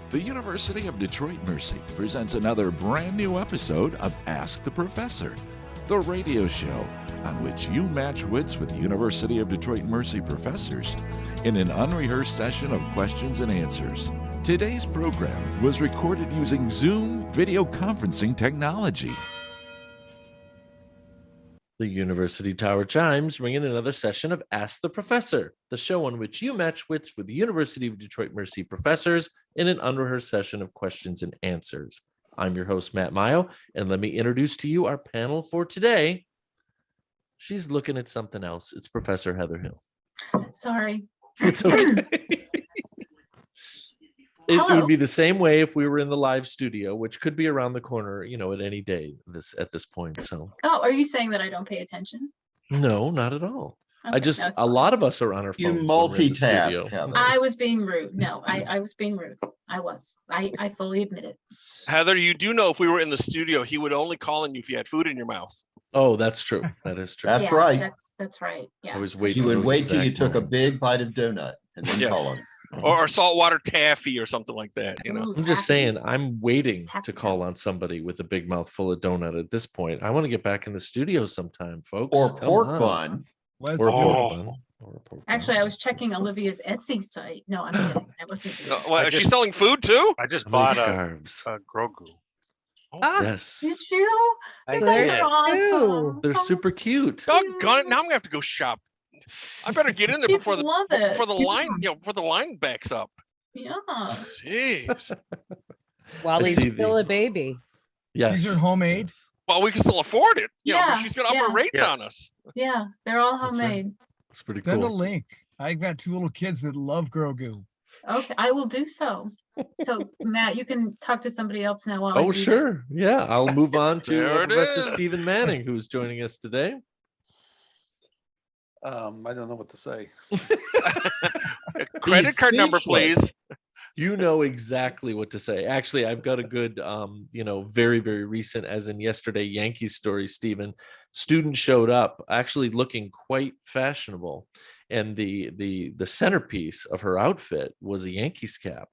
The University of Detroit Mercy presents another brand new episode of Ask the Professor, the radio show on which you match wits with University of Detroit Mercy professors in an unrehearsed session of questions and answers. Today's program was recorded using Zoom video conferencing technology. The University Tower chimes ring in another session of Ask the Professor, the show on which you match wits with the University of Detroit Mercy professors in an unrehearsed session of questions and answers. I'm your host, Matt Maggio, and let me introduce to you our panel for today. She's looking at something else. It's Professor Heather Hill. Sorry. It's okay. It would be the same way if we were in the live studio, which could be around the corner, at any day at this point. So. Oh, are you saying that I don't pay attention? No, not at all. Okay, A lot of us are on our phones. You multitask. I was being rude. No, I was being rude. I fully admit it. Heather, you do know if we were in the studio, he would only call on you if you had food in your mouth. Oh, that's true. That is true. That's right. That's right. Yeah. I was waiting. You would wait till you took a big bite of donut and then call him. Or saltwater taffy or something like that, Ooh, I'm just taffy. saying, I'm waiting Taffy. to call on somebody with a big mouthful of donut at this point. I want to get back in the studio sometime, folks. Or Come pork on. bun. Or a pork bun. Actually, I was checking Olivia's Etsy site. No, I'm kidding. I wasn't. Are you selling food too? I just How many bought scarves? a Grogu. Yes. Did you? I Those did. are awesome. They're super cute. Doggone it! Now I'm gonna have to go shop. I better get in there Kids before the love it. line, before the line backs up. Yeah. Jeez. While I he's see still a baby. Yes. These are homemade. Well, we can still afford it. Yeah, But she's gonna up her rates Yeah. on us. Yeah. They're all That's right. homemade. It's pretty Send a cool. link. I've got two little kids that love Grogu. Okay, I will do so. So Matt, you can talk to somebody else now while I Oh, do that. sure. Yeah. I'll move on to There it Professor is. Stephen Manning, who's joining us today. I don't know what to say. Credit He's card number, speechless. please. You know exactly what to say. Actually, I've got a good, very, very recent, as in yesterday, Yankees story, Stephen. Student showed up actually looking quite fashionable. And the centerpiece of her outfit was a Yankees cap.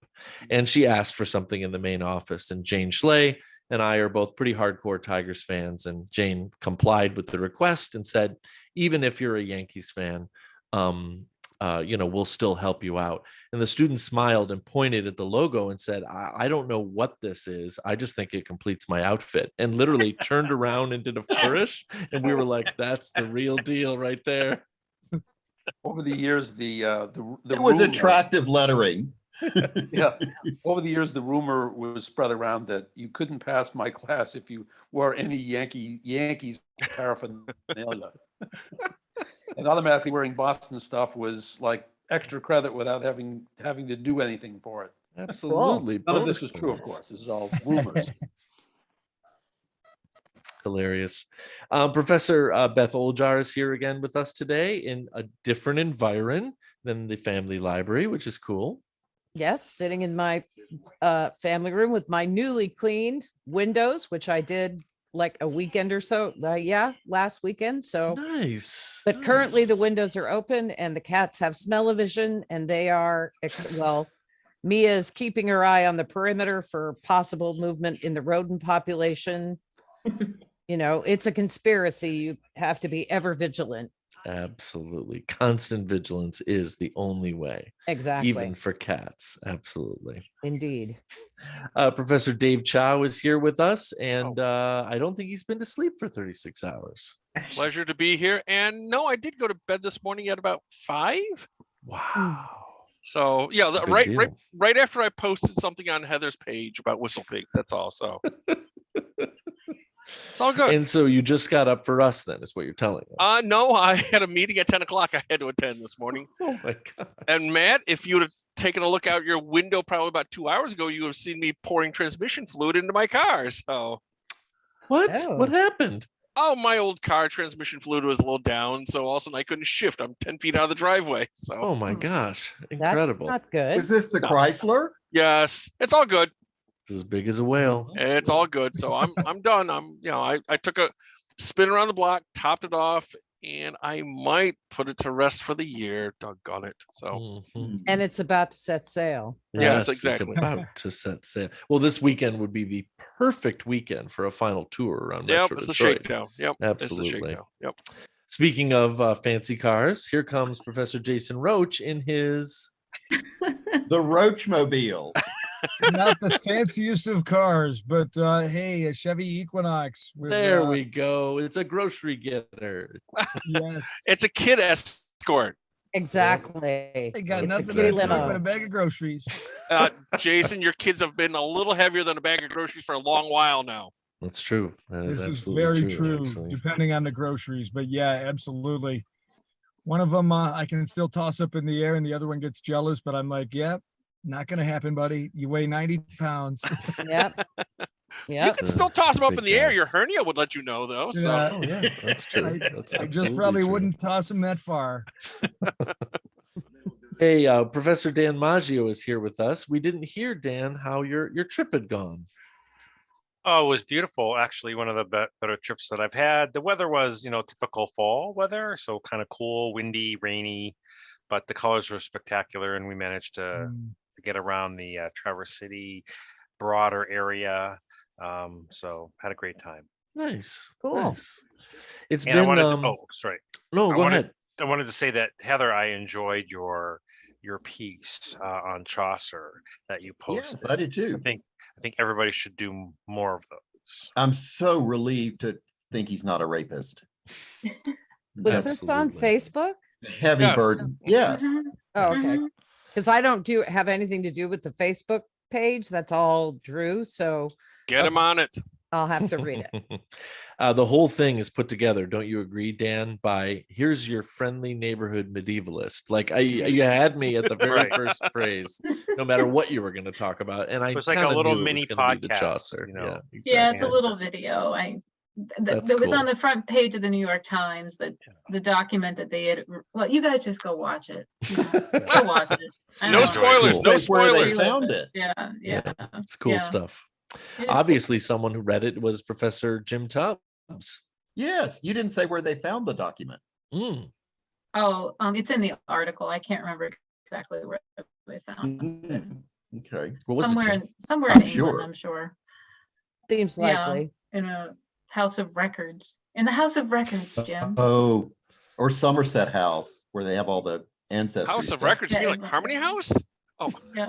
And she asked for something in the main office. And Jane Schley and I are both pretty hardcore Tigers fans. And Jane complied with the request and said, even if you're a Yankees fan, we'll still help you out. And the student smiled and pointed at the logo and said, I don't know what this is. I just think it completes my outfit. And literally turned around and did a flourish. And we were like, that's the real deal right there. Over the years, the It was rumor- attractive lettering. Yeah. Over the years, the rumor was spread around that you couldn't pass my class if you wore any Yankees paraphernalia. And automatically wearing Boston stuff was like extra credit without having to do anything for it. Absolutely. None of Bonus this is true, of points. course. This is all rumors. Hilarious. Professor Beth Oljar is here again with us today in a different environment than the family library, which is cool. Yes, sitting in my family room with my newly cleaned windows, which I did like a weekend or so. Last weekend. So, Nice. but currently the nice. windows are open and the cats have smell-o-vision and they are, Mia's keeping her eye on the perimeter for possible movement in the rodent population. It's a conspiracy. You have to be ever vigilant. Absolutely. Constant vigilance is the only way, Exactly. even for cats. Absolutely. Indeed. Professor Dave Chow is here with us, and I don't think he's been to sleep for 36 hours. Pleasure to be here. And no, I did go to bed this morning at about 5. Wow. So yeah, That's a big deal. right after I posted something on Heather's page about Whistle Pig. That's all. So it's all good. And so you just got up for us, then, is what you're telling us. No, I had a meeting at 10 o'clock I had to attend this morning. Oh my God. And Matt, if you would have taken a look out your window probably about 2 hours ago, you would have seen me pouring transmission fluid into my car. So, What? Oh. What happened? my old car transmission fluid was a little down, so all of a sudden I couldn't shift. I'm 10 feet out of the driveway. So, Oh my gosh. That's Incredible. not good. Is this the Chrysler? yes, it's all good. It's as big as a whale. It's all good. So I'm done. I took a spin around the block, topped it off, and I might put it to rest for the year. Doggone it. So Mhm. And it's about to set sail. Yes, Yes, exactly. it's about to set sail. Well, this weekend would be the perfect weekend for a final tour around yep, Metro it's the Detroit. shakedown. Yep, Absolutely. It's the shakedown. Yep. Speaking of fancy cars, here comes Professor Jason Roche in his. The Roche Mobile. Not the fanciest of cars, but hey, a Chevy Equinox. With, There we go. It's a grocery getter. Yes. It's a kid escort. Exactly. They got It's a nothing kitty to do but a limo. bag of groceries. Jason, your kids have been a little heavier than a bag of groceries for a long while now. That's true. That is This is absolutely very true, actually. depending on the groceries. But yeah, absolutely. One of them I can still toss up in the air, and the other one gets jealous. But I'm like, yep, not going to happen, buddy. You weigh 90 pounds. Yep. You Yep. can still toss them up big in the air. guy. Your hernia would let you know, though. So Yeah. Oh yeah, that's true. I- That's I just absolutely probably true. wouldn't toss them that far. Hey, Professor Dan Maggio is here with us. We didn't hear, Dan, how your trip had gone. Oh, it was beautiful. Actually, one of the better trips that I've had. The weather was, typical fall weather. So kind of cool, windy, rainy, but the colors were spectacular. And we managed to get around the Traverse City broader area. So had a great time. Nice. Cool. Nice. It's And I been wanted sorry. no, go ahead. I wanted to say that, Heather, I enjoyed your piece on Chaucer that you posted. Yes, I did too. I think everybody should do more of those. I'm so relieved to think he's not a rapist. Was this on Absolutely. Facebook? Heavy Yeah. burden. Yes. Mhm. Oh, okay. Mhm. Because I don't have anything to do with the Facebook page. That's all Drew. So get him Okay. on it. I'll have to read it. The whole thing is put together, don't you agree, Dan? By here's your friendly neighborhood medievalist. Like you had me at the very Right. first phrase, no matter what you were going to talk about, and I It was like a kind of little knew it was mini going to be the podcast, Chaucer. you know? Yeah, exactly. Yeah, it's a little video. That's That was cool. on the front page of the New York Times, that the document that they had. Well, you guys just go watch it. Go watch it. I No don't know. spoilers. Cool. No That's where they spoilers. found it. Yeah, yeah. It's cool Yeah. stuff. It is Obviously, someone who read it was Professor Jim Tubbs. Yes. You didn't say where they found the document. Mm. cool. Oh, it's in the article. I can't remember exactly where they found it. Okay. What was Somewhere it? Jim? in somewhere I'm in England, sure. I'm sure. Seems Yeah. likely. In a house of records. In the house of records, Jim. Oh, or Somerset House, where they have all the ancestry House of stuff. Records. You mean Yeah, like Harmony House? Oh, Yeah.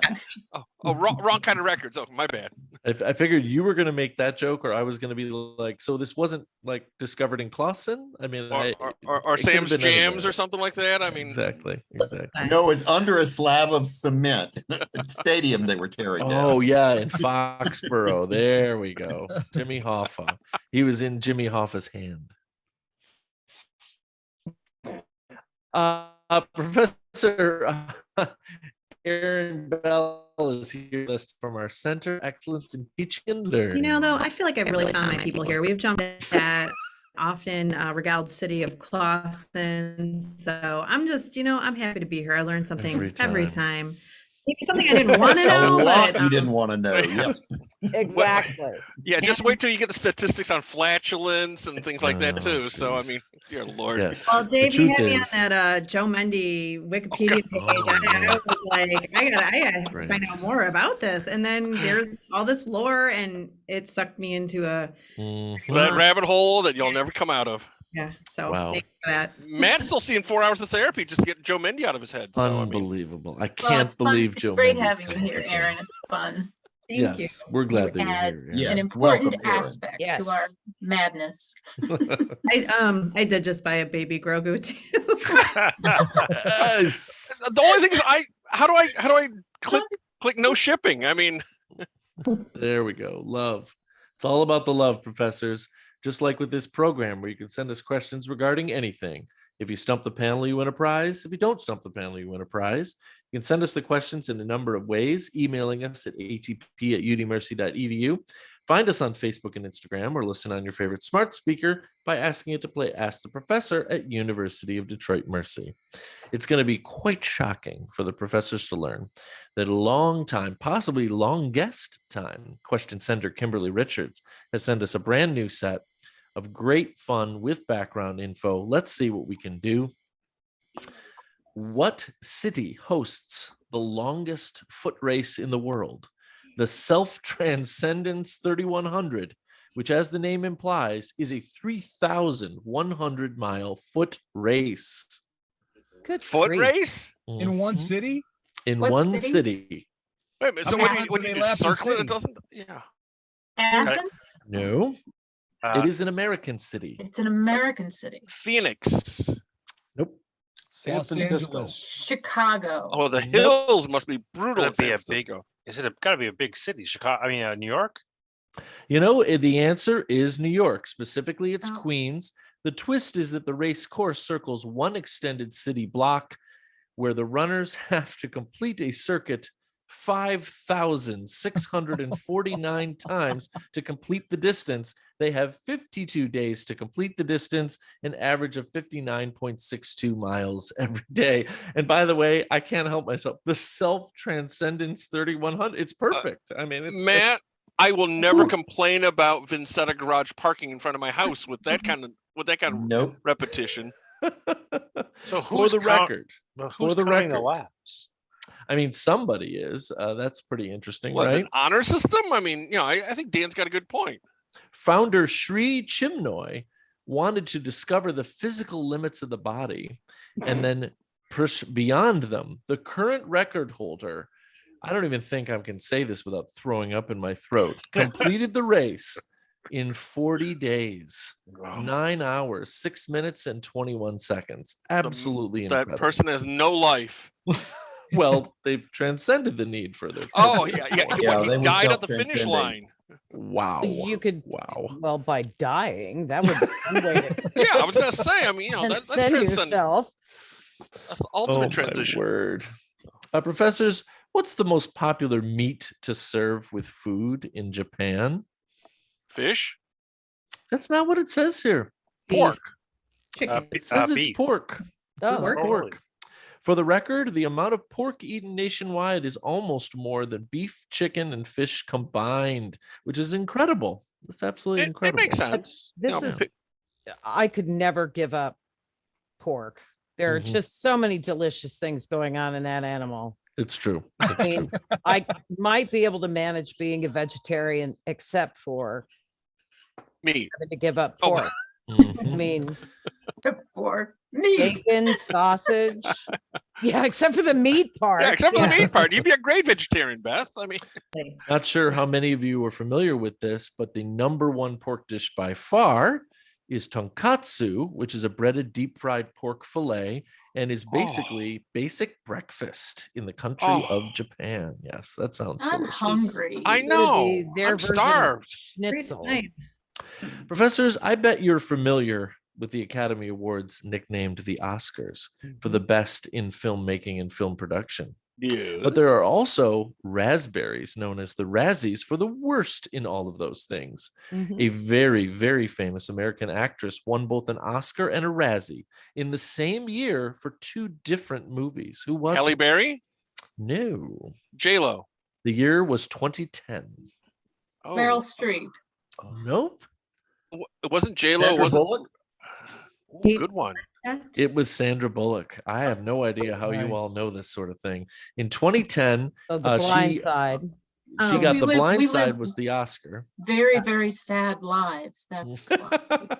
wrong kind of records. Oh, my bad. I figured you were going to make that joke, or I was going to be like, so this wasn't like discovered in Clawson? I mean, Or it could've Sam's been Jams anywhere. or something like that. I mean, Exactly. No, it's under a slab of cement. Stadium they were tearing down. Oh yeah, in Foxborough. There we go. Jimmy Hoffa. He was in Jimmy Hoffa's hand. Professor Erin Bell is here with us from our Center Excellence in Teaching and Learning. Though, I feel like I've really found my people here. We've jumped at often regaled city of Clawson. So I'm just, I'm happy to be here. I learned something every time. Maybe something I didn't want to A know, lot but you didn't want to know. Yes. Exactly. yeah, just wait till you get the statistics on flatulence and things like that too. So I jeez. mean, dear Lord. Yes. well, The Dave, you truth had me on is- that Joe Mendy Wikipedia page. Oh, I was like, I gotta Right. find out more about this. And then there's all this lore, and it sucked me into That Mhm. rabbit hole that you'll never come out of. So Wow. thanks for that. Matt's still seeing 4 hours of therapy just to get Joe Mendy out of his head. So I mean, Unbelievable. I Well, can't it's fun. believe It's Joe great Mendes having you coming here, up with Erin. that. It's fun. Thank Yes, we're glad that you're add here. Yeah. An Yes, important welcome, Erin. aspect Yes. to our madness. you. I did just buy a baby Grogu too. Yes. the only thing is, how do I click no shipping? I mean, There we go. Love. It's all about the love, professors. Just like with this program, where you can send us questions regarding anything. If you stump the panel, you win a prize. If you don't stump the panel, you win a prize. You can send us the questions in a number of ways, emailing us at atp@udmercy.edu. Find us on Facebook and Instagram, or listen on your favorite smart speaker by asking it to play Ask the Professor at University of Detroit Mercy. It's going to be quite shocking for the professors to learn that a long time, possibly longest time, question sender Kimberly Richards has sent us a brand new set of great fun with background info. Let's see what we can do. What city hosts the longest foot race in the world? The Self-Transcendence 3100, which, as the name implies, is a 3,100-mile foot race. Good Foot grief. race? In one Mhm. city? In What one city? city. Wait a minute. How So many when times you do they do lap the circle it, city? it doesn't. Yeah. Athens? No, Uh, it is an American city. It's an American city. Phoenix. Nope. San Los Francisco. Angeles. Chicago. Oh, the Nope. hills must be brutal in Gotta be San a big- Francisco. Is it got to be a big city? Chicago? I mean, New York. You know, the answer is New York. Specifically, it's Oh. Queens. The twist is that the race course circles one extended city block where the runners have to complete a circuit 5,649 times to complete the distance. They have 52 days to complete the distance, an average of 59.62 miles every day. And by the way, I can't help myself. The Self-Transcendence 3100, it's perfect. I mean, it's Matt, I will never complain about Vincetta Garage parking in front of my house with that kind of Nope. repetition. So for who's the record. Who's For the counting the record. laps? I mean, somebody is. That's pretty interesting, What, right? an honor system? I mean, I think Dan's got a good point. Founder Sri Chimnoy wanted to discover the physical limits of the body and then push beyond them. The current record holder, I don't even think I can say this without throwing up in my throat, completed the race in 40 days, 9 hours, 6 minutes, and 21 seconds. Absolutely That incredible. person has no life. Well, they've transcended the need for their. Oh, yeah. Yeah, When they he were died at the finish self-transcending. line. Wow. You could, Wow. well, by dying, that would be one way to Yeah, I was going to say, I mean, that's transcend transcendent. yourself. That's the ultimate Oh, transition. my word. Professors, what's the most popular meat to serve with food in Japan? Fish? That's not what it says here. Pork. Chicken. It says it's Beef. pork. It says Oh, it's really? pork. For the record, the amount of pork eaten nationwide is almost more than beef, chicken, and fish combined, which is incredible. It's absolutely It incredible. makes sense. This is, I could never give up pork. There are Mhm. just so many delicious things going on in that animal. It's true. I It's mean, true. I might be able to manage being a vegetarian, except for meat. having to give up Oh, pork. I Mhm. mean, For me. bacon, sausage. Yeah, except for the meat part. Yeah, except for the meat part. You'd be a great vegetarian, Beth. I mean, Not sure how many of you are familiar with this, but the number one pork dish by far is tonkatsu, which is a breaded deep fried pork fillet and is basically basic breakfast in the country of Japan. Yes, that sounds I'm delicious. hungry. I It'd know. be their I'm version of starved. Schnitzel. Professors, I bet you're familiar with the Academy Awards nicknamed the Oscars for the best in filmmaking and film production. Yeah. But there are also raspberries known as the Razzies for the worst in all of those things. Mhm. A very, very famous American actress won both an Oscar and a Razzie in the same year for two different movies. Who was Halle it? Berry? No. J-Lo. The year was 2010. Oh, Meryl Streep. Nope. it wasn't J-Lo. Sandra Was Bullock? it? Good one. It was Sandra Bullock. I have no idea how you all Nice. know this sort of thing. In 2010, So the blind she side. she Oh. got We The live- Blind we Side live- was the Oscar. Very, very sad lives. That's why.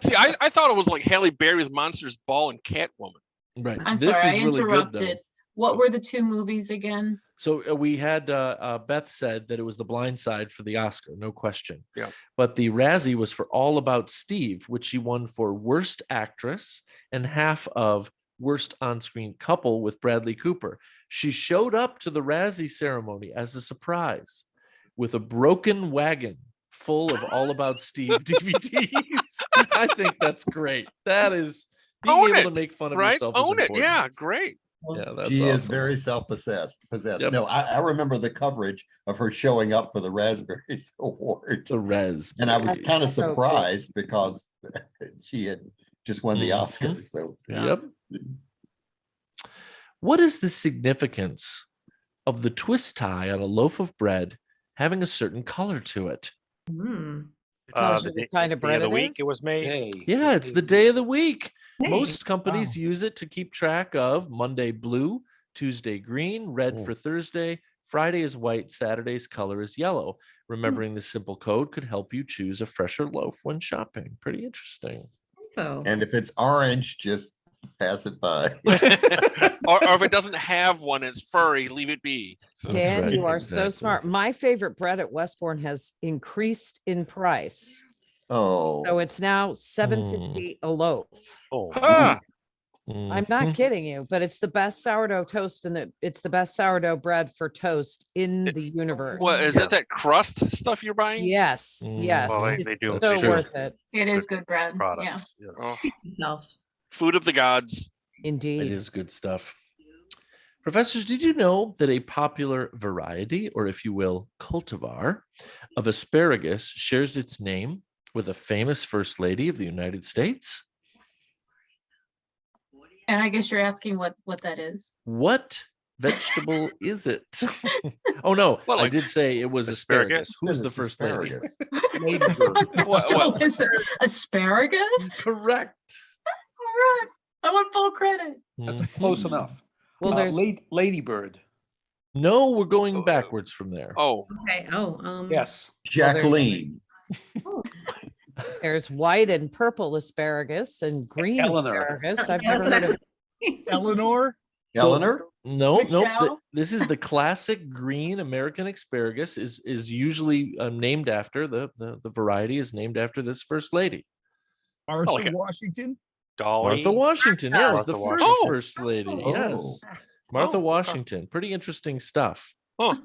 See, I thought it was like Halle Berry with Monsters Ball and Catwoman. Right. I'm This sorry, is I really good, though. interrupted. What were the two movies again? So we had Beth said that it was The Blind Side for the Oscar, no question. Yeah. But the Razzie was for All About Steve, which she won for Worst Actress and half of Worst On-Screen Couple with Bradley Cooper. She showed up to the Razzie ceremony as a surprise with a broken wagon full of All About Steve DVDs. I think that's great. That is being Own able it, to make fun of Right? yourself is Own it. important. Yeah, great. Yeah, that's She is awesome. very self-possessed. Yep. No, I remember the coverage of her showing up for the Raspberries Award. The Res. And I was kind of so cool. surprised because she had just won the Mhm. Oscar. So Yep. What is the significance of the twist tie on a loaf of bread having a certain color to it? Hmm. Tells you The what kind of day bread of the it week is? it was made. Hey. Yeah, it's the day of the week. Hey. Most companies Wow. use it to keep track of Monday blue, Tuesday green, red for Thursday, Friday is white, Saturday's color is yellow. Remembering this simple code could help you choose a fresher loaf when shopping. Pretty interesting. Oh. And if it's orange, just pass it by. or if it doesn't have one, it's furry, leave it be. So That's Dan, right, you are so exactly. smart. My favorite bread at Westbourne has increased in price. So Oh, it's now $7.50 a loaf. Oh, Ah, I'm not Mhm. kidding you, but it's the best sourdough toast and it's the best sourdough bread for toast in the universe. what is it? That crust stuff you're buying? Yes, yes. well, Mhm. they It's do. That's so true. worth it. It is good bread. Yeah. products. Oh, Yes. Himself. food of the gods. Indeed. It is good stuff. Professors, did you know that a popular variety, or if you will, cultivar, of asparagus shares its name with a famous First Lady of the United States? And I guess you're asking what that is. What vegetable is it? Oh, no, Well, I like did say it was asparagus. asparagus? Who's then the it's First Lady? asparagus. Ladybird. What- Is it asparagus? Correct. All right. I want full credit. That's Mhm. close enough. Well, there's Ladybird. No, we're going backwards from there. Oh, Okay. Oh, Yes. Jacqueline. there's white and purple asparagus and green Eleanor. asparagus. I've never heard of. Eleanor. Eleanor? No, Michelle? this is the classic green American asparagus. Is usually named after the variety is named after this First Lady, Arthur like it. Washington. Dolly. Martha Washington. Yeah, it was the Martha first Washington. First Lady. Oh. Yes, Martha Oh, okay. Washington. Pretty interesting stuff. Huh.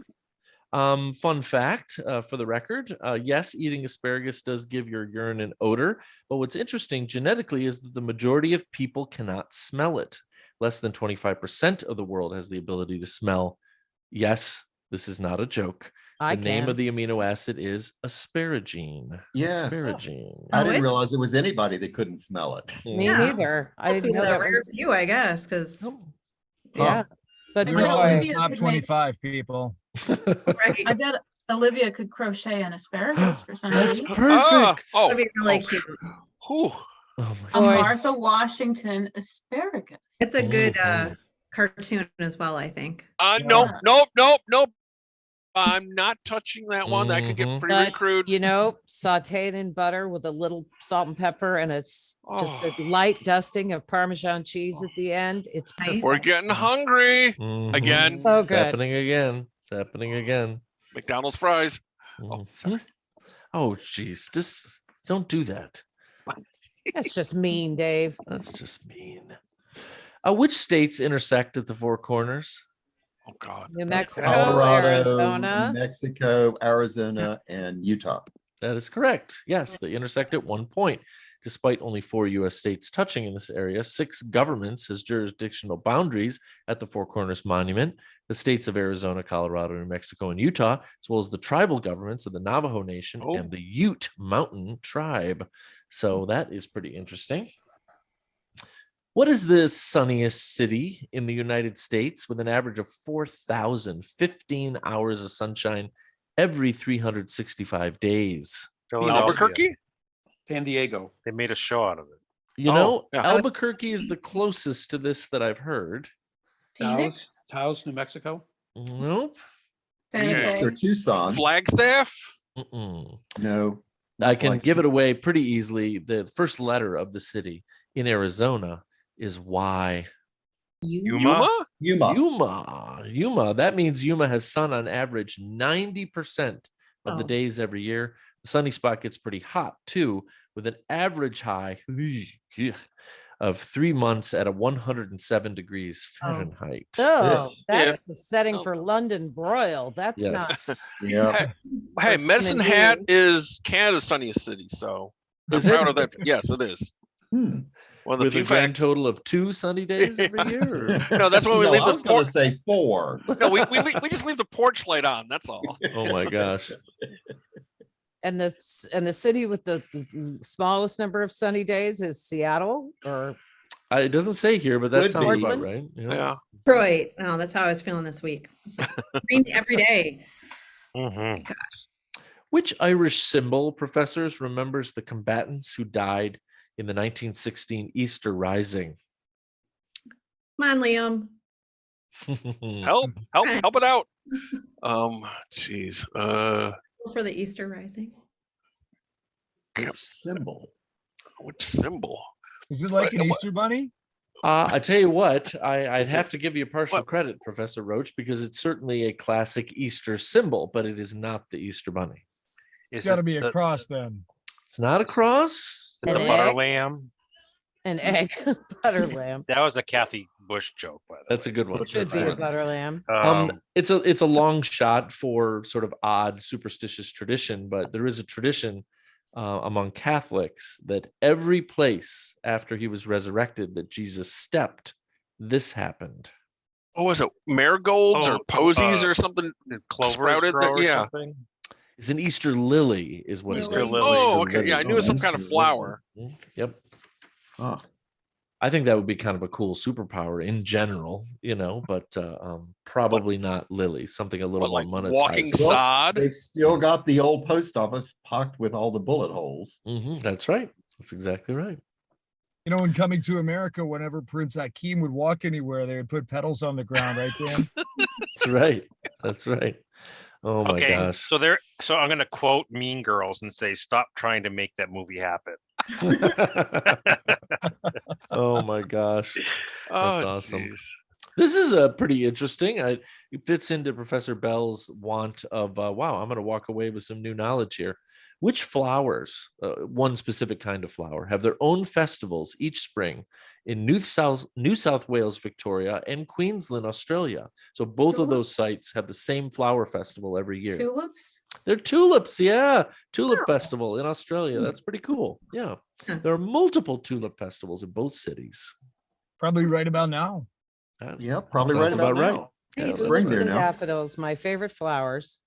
Fun fact for the record, yes, eating asparagus does give your urine an odor, but what's interesting genetically is that the majority of people cannot smell it. Less than 25% of the world has the ability to smell. Yes, this is not a joke. I The name can. of the amino acid is asparagine. Yes. Asparagine. I Oh, didn't it- realize it was anybody that couldn't smell it. Me Yeah. neither. I Must be didn't know the that rare was. few, I guess, because Yeah, but I You're bet all in Olivia the top could make- 25 people. right. I bet Olivia could crochet an asparagus for some That's reason. perfect. Oh, That'd be really oh. cute. whew. Oh my A Boys. Martha Washington asparagus. It's a good Mhm. cartoon as well, I think. Nope, nope, nope, nope. I'm not touching that one. That could Mhm. get pretty But, crude. you know, sauteed in butter with a little salt and pepper, and it's just Oh. a light dusting of Parmesan cheese at the end. It's Nice. perfect. We're getting hungry. Mhm. Again. So It's good. happening again. It's happening again. McDonald's fries. Oh, sorry. Mhm. Oh, geez. Just don't do that. That's just mean, Dave. That's just mean. Which states intersect at the Four Corners? Oh God. New Mexico, Colorado, Arizona. New Mexico, Arizona, and Utah. That is correct. Yes, they intersect at one point. Despite only 4 U.S. states touching in this area, 6 governments has jurisdictional boundaries at the Four Corners Monument. The states of Arizona, Colorado, New Mexico, and Utah, as well as the tribal governments of the Navajo Nation Oh. and the Ute Mountain Tribe. So that is pretty interesting. What is the sunniest city in the United States with an average of 4,015 hours of sunshine every 365 days? Philadelphia. Albuquerque? San Diego. They made a show out of it. You Oh, know, yeah. Albuquerque is the closest to this that I've heard. Phoenix? Taos, New Mexico. Nope. San Okay. Jose? They're Tucson. Flagstaff? Mm-mm. No. I can Like- give it away pretty easily. The first letter of the city in Arizona is Y. Yuma? Yuma. Yuma. That means Yuma has sun on average 90% of the Oh. days every year. The sunny spot gets pretty hot too, with an average high of 3 months at a 107 degrees Oh. Fahrenheit. Oh, Yeah. that's the setting Oh. for London broil. That's not. Yes. Yeah. Hey, What's Medicine gonna Hat do? is Canada's sunniest city, so I'm Is it? proud of that. Yes, it is. Hmm. One of the With a few grand facts. total of 2 sunny days every year? or- No, that's when we No, leave I the was going porch. to say 4. No, we just leave the porch light on. That's all. Oh my gosh. And the city with the smallest number of sunny days is Seattle, or It doesn't say here, but that Could sounds be. about right. Yeah. Yeah. Detroit. Oh, that's how I was feeling this week. It's like green every day. Mhm. Which Irish symbol, professors, remembers the combatants who died in the 1916 Easter Rising? Come on, Liam. Help it out. Geez. For the Easter Rising. Which symbol? Which symbol? Is it like an Easter bunny? I tell you what, I'd have to give you partial credit, Professor Roche, because it's certainly a classic Easter symbol, but it is not the Easter bunny. It's got to be a cross then. It's not a cross. The butter lamb. An egg, butter lamb. That was a Kathy Bush joke, by the way. That's a good one. Should be a butter lamb. It's a long shot for sort of odd superstitious tradition, but there is a tradition among Catholics that every place after he was resurrected that Jesus stepped, this happened. Oh, was it marigolds or posies or something? Clover Sprouted? or Yeah. something? It's an Easter lily, is what it is. Oh, Easter okay. Yeah, I knew it was some kind of flower. Yep. Huh. I think that would be kind of a cool superpower in general, but probably not lily. Something a little more monetized. Walking sod. They've still got the old post office pocked with all the bullet holes. That's right. That's exactly right. You know, in Coming to America, whenever Prince Hakeem would walk anywhere, they would put petals on the ground, right, Dan? That's right. That's right. Oh my gosh. So I'm going to quote Mean Girls and say, "Stop trying to make that movie happen." Oh my gosh. That's Oh, awesome. geez. This is pretty interesting. It fits into Professor Bell's want of, wow, I'm going to walk away with some new knowledge here. Which flowers, one specific kind of flower, have their own festivals each spring in New South Wales, Victoria, and Queensland, Australia? So both of those sites have the same flower festival every year. Tulips? They're tulips, yeah. Tulip festival in Australia. That's pretty cool. Yeah. There are multiple tulip festivals in both cities. Probably right about now. Yeah, probably right about now. Yeah, Spring there now. Daffodils, my favorite flowers.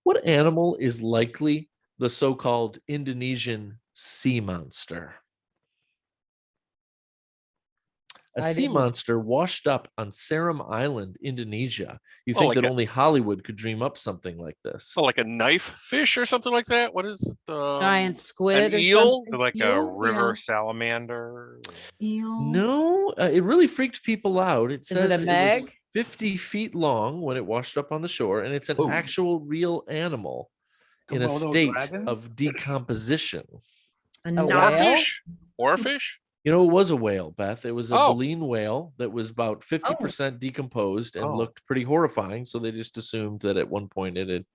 What animal is likely the so-called Indonesian sea monster? A sea monster washed up on Seram Island, Indonesia. You think that only Hollywood could dream up something like this? Oh, like a knife fish or something like that? What is it? Giant squid an or eel? something? Like a river salamander. No, it really freaked people out. It says it a it was meg? 50 feet long when it washed up on the shore, and it's an actual real animal in a Komodo state dragon? of decomposition. A whale? Oarfish? You know, it was a whale, Beth. It was a Oh. baleen whale that was about 50% decomposed and looked pretty horrifying. So they just assumed that at one point it had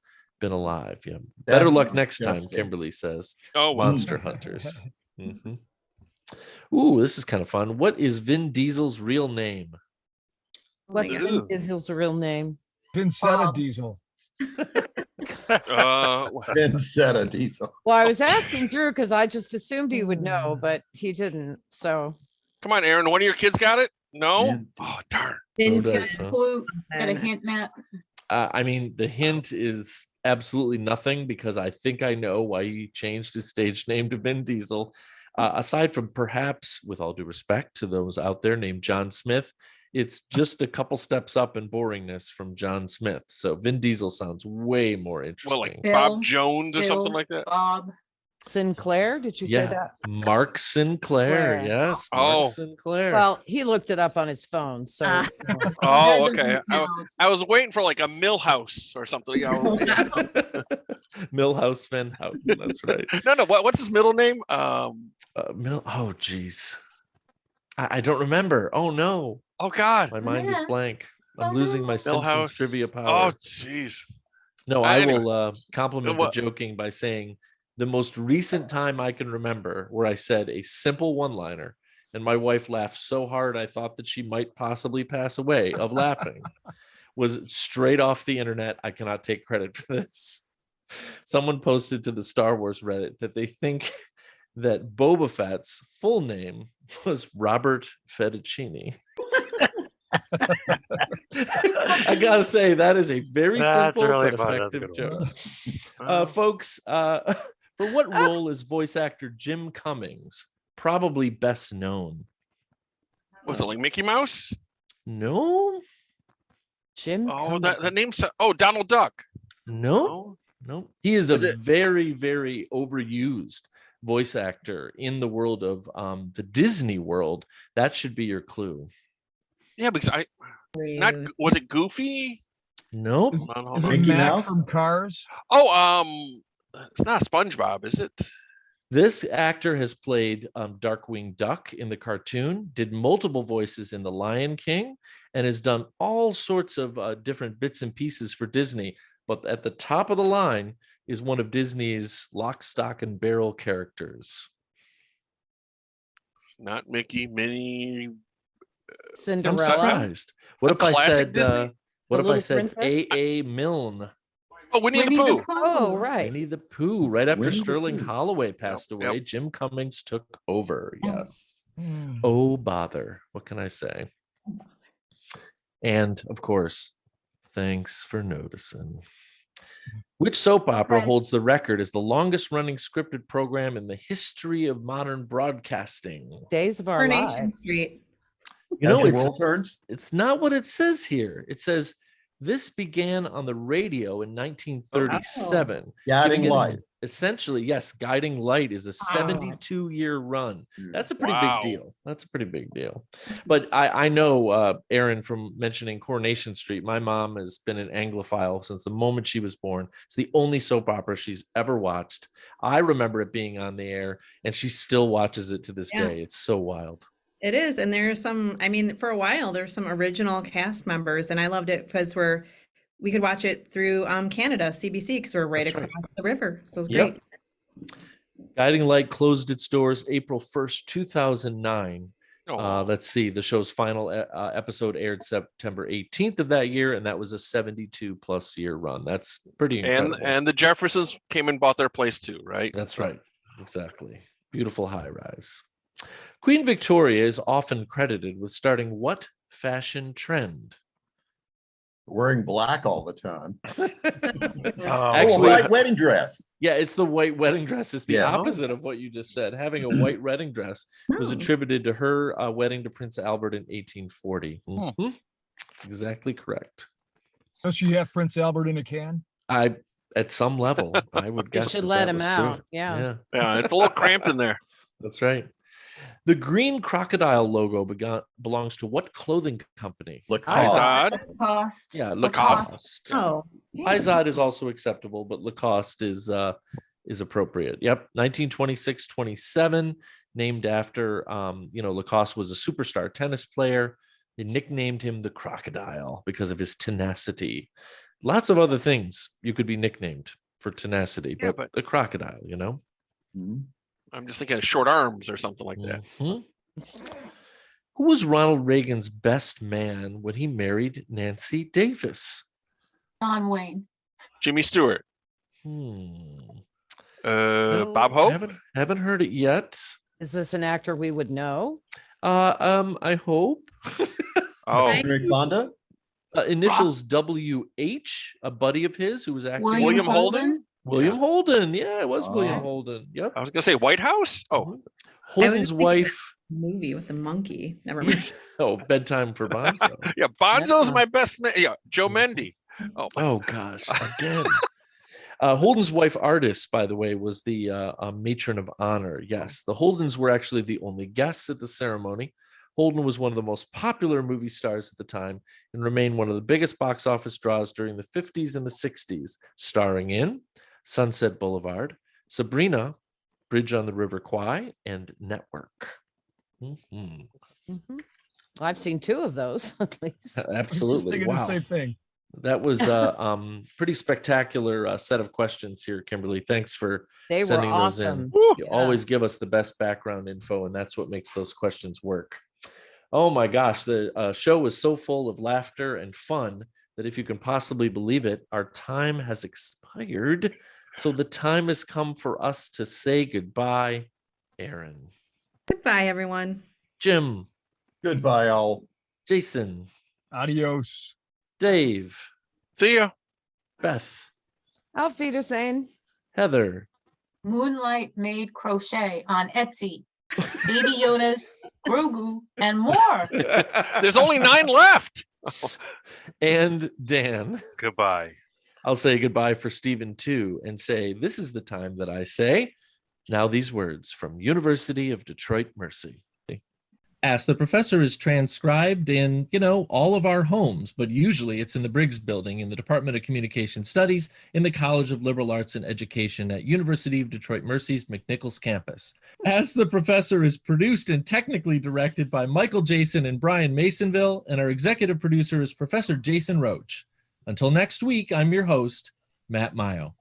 been alive. Yeah. Better That's luck next time, disgusting. Kimberly says. Oh, wow. Monster hunters. Ooh, this is kind of fun. What is Vin Diesel's real name? What's Vin Diesel's real name? Vincetta Diesel. Vincetta Diesel. Well, I was asking Drew because I just assumed he would know, but he didn't. So Come on, Erin. One of your kids got it? No? Oh, darn. Who Got does, a huh? clue, got a hint, Matt? I mean, the hint is absolutely nothing because I think I know why he changed his stage name to Vin Diesel. Aside from perhaps, with all due respect to those out there named John Smith, it's just a couple steps up in boringness from John Smith. So Vin Diesel sounds way more interesting. Well, like Bob Jones or something like that? Bob. Sinclair, did you say that? Mark Sinclair. Yes, Mark Sinclair. Well, he looked it up on his phone. So Oh, okay. I was waiting for like a Millhouse or something. Millhouse Van Houten. That's right. No. What's his middle name? Oh, geez. I don't remember. Oh, no. Oh, God. My mind is blank. I'm losing my Simpsons trivia power. Oh, jeez. No, I Anyway. will compliment the joking by saying the most recent time I can remember where I said a simple one-liner and my wife laughed so hard I thought that she might possibly pass away of laughing was straight off the internet. I cannot take credit for this. Someone posted to the Star Wars Reddit that they think that Boba Fett's full name was Robert Fettuccine. I gotta say that is a very simple but effective joke. Folks, for what role is voice actor Jim Cummings probably best known? Was it like Mickey Mouse? No. Jim. Oh, Cummings. that name's Donald Duck. No, no. He is a Was it- very, very overused voice actor in the world of the Disney world. That should be your clue. Yeah, because was it Goofy? Nope. Is, Hold on, is hold it on. Mickey Mac Mouse? from Cars? Oh, it's not SpongeBob, is it? This actor has played Darkwing Duck in the cartoon, did multiple voices in The Lion King, and has done all sorts of different bits and pieces for Disney. But at the top of the line is one of Disney's lock, stock, and barrel characters. It's not Mickey, Minnie. I'm Cinderella. surprised. What A if I classic said? Disney? What The if I Little said Princess? A. Milne? Oh, Winnie the Winnie Pooh. the Pooh. Oh, right. Winnie the Pooh. Right after Winnie the Sterling Pooh. Holloway passed Yep, away, Jim Cummings took over. Yes. Hmm. Oh, bother. What can I say? And of course, thanks for noticing. Which soap opera Okay. holds the record as the longest running scripted program in the history of modern broadcasting? Days of Our Coronation Lives. Street. You As know, the it's world turns? it's not what it says here. It says this began on the radio in 1937. Guiding giving it Light. Essentially, yes, Guiding Light is a 72-year run. That's a pretty Wow. big deal. That's a pretty big deal. But I know, Erin, from mentioning Coronation Street, my mom has been an Anglophile since the moment she was born. It's the only soap opera she's ever watched. I remember it being on the air, and she still watches it to this Yeah. day. It's so wild. It is. And there's some, I mean, for a while, there's some original cast members, and I loved it because we could watch it through Canada, CBC, because we're right That's across right. the river. So it was Yep. great. Guiding Light closed its doors April 1st, 2009. Oh, Let's see, the show's final episode aired September 18th of that year, and that was a 72+ year run. That's pretty incredible. and the Jeffersons came and bought their place too, right? That's right. Exactly. Beautiful high rise. Queen Victoria is often credited with starting what fashion trend? Wearing black all the time. Oh, Actually, White wedding dress. yeah, it's the white wedding dress. It's the Yeah. opposite of what you just said. Having a white wedding dress was Oh. attributed to her wedding to Prince Albert in 1840. Mhm. That's exactly correct. Does she have Prince Albert in a can? At some level, I would They guess should that let that him was out. true. Yeah. Yeah, it's a little cramped in there. That's right. The green crocodile logo belongs to what clothing company? Lacoste. Todd. Lacoste. Yeah, Lacoste. Lacoste. Oh, Izod is also acceptable, but Lacoste is appropriate. Yep, 1926-27, named after Lacoste was a superstar tennis player. They nicknamed him the Crocodile because of his tenacity. Lots of other things you could be nicknamed for tenacity, Yeah, but the Crocodile, you know. Mhm. I'm just thinking of short arms or something like that. Mhm. Who was Ronald Reagan's best man when he married Nancy Davis? John Wayne. Jimmy Stewart. No, Bob Hope. Haven't heard it yet. Is this an actor we would know? I hope. Oh, Henry Fonda. Initials WH, a buddy of his who was acting. William Holden? William Holden. Yeah, it was William Oh. Holden. Yep. I was gonna say White House. Oh, Holden's thinking- wife. movie with the monkey. Never mind. Oh, Bedtime for Bonzo. yeah, Bonzo's Yeah. my best man. Yeah, Joe Mendy. Oh, my Oh gosh, again. Holden's wife, Artis, by the way, was the matron of honor. Yes, the Holdens were actually the only guests at the ceremony. Holden was one of the most popular movie stars at the time and remained one of the biggest box office draws during the 50s and the 60s, starring in Sunset Boulevard, Sabrina, Bridge on the River Kwai, and Network. Mhm. Mhm. I've seen two of those at least. Just Absolutely. thinking the Wow. same thing. That was a pretty spectacular set of questions here, Kimberly. Thanks for They were sending those in. awesome. You Yeah. always give us the best background info, and that's what makes those questions work. Oh my gosh, the show was so full of laughter and fun that if you can possibly believe it, our time has expired. So the time has come for us to say goodbye. Erin, Goodbye, everyone. Jim, Goodbye, all. Jason, Adios. Dave, see ya. Beth, Auf Wiedersehen. Heather. Moonlight Made Crochet on Etsy. Baby Yodas, Grogu, and more. There's only 9 left. And Dan. Goodbye. I'll say goodbye for Stephen too, and say this is the time that I say, now these words from University of Detroit Mercy. Ask the Professor is transcribed in, all of our homes, but usually it's in the Briggs Building in the Department of Communication Studies in the College of Liberal Arts and Education at University of Detroit Mercy's McNichols campus. Ask the Professor is produced and technically directed by Michael Jason and Brian Masonville, and our executive producer is Professor Jason Roche. Until next week, I'm your host, Matt Maggio.